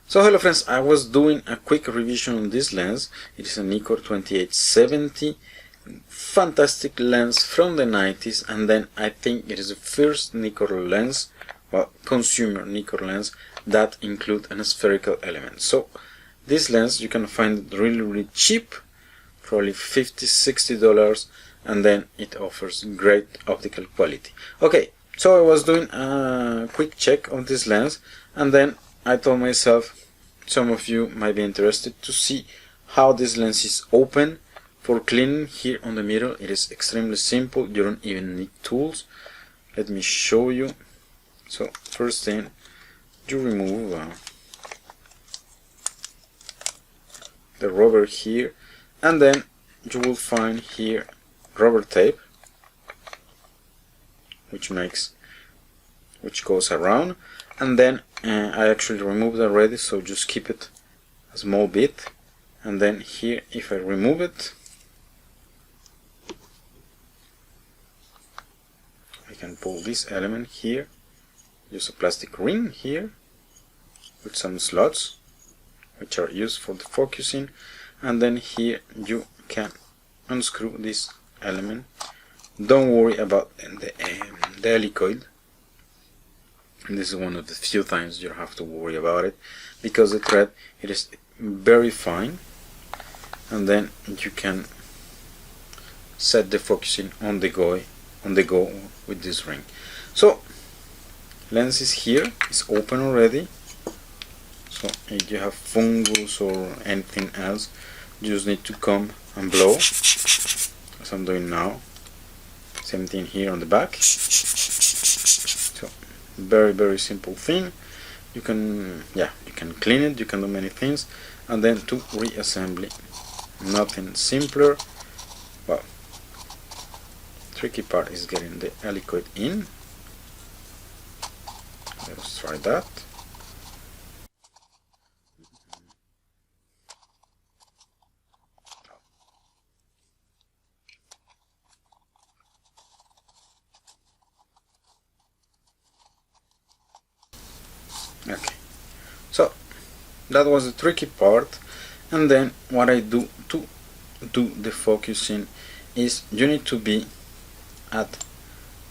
So hello friends, I was doing a quick revision on this lens. It is a Nikkor 28-70, fantastic lens from the 90s, and then I think it is the first Nikkor lens, well, consumer Nikkor lens, that include an spherical element. So this lens you can find it really cheap, probably $50–60, and then it offers great optical quality. Okay, so I was doing a quick check of this lens, and then I told myself some of you might be interested to see how this lens is open for cleaning. Here on the mirror it is extremely simple, you don't even need tools. Let me show you. So first thing, you remove the rubber here, and then you will find here rubber tape which goes around, and then I actually removed already, so just keep it a small bit. And then here, if I remove it, I can pull this element here, use a plastic ring here with some slots which are used for the focusing, and then here you can unscrew this element. Don't worry about the helicoid. This is one of the few times you have to worry about it, because the thread, it is very fine, and then you can set the focusing on the go with this ring. So lens is here, it's open already. So if you have fungus or anything else, you just need to come and blow, as I'm doing now. Same thing here on the back. So very simple thing. You can clean it, you can do many things, and then to reassembly, nothing simpler. Well, tricky part is getting the helicoid in. Let's try that. Okay, so that was the tricky part. And then what I do to do the focusing is, you need to be at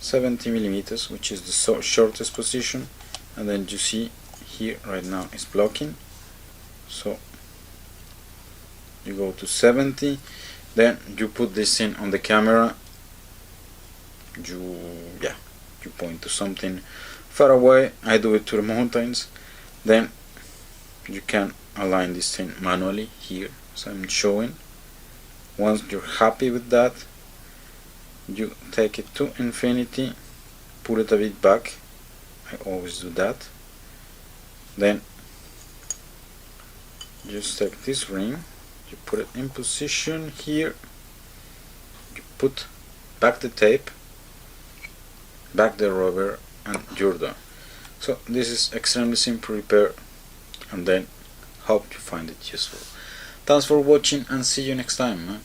70mm, which is the shortest position, and then you see here right now it's blocking, so you go to 70, then you put this in on the camera, you point to something far away. I do it to the mountains. Then you can align this thing manually here, as I'm showing. Once you're happy with that, you take it to infinity, put it a bit back. I always do that. Then just take this ring, you put it in position here, you put back the tape, back the rubber, and you're done. So this is extremely simple repair, and then hope you find it useful. Thanks for watching, and see you next time.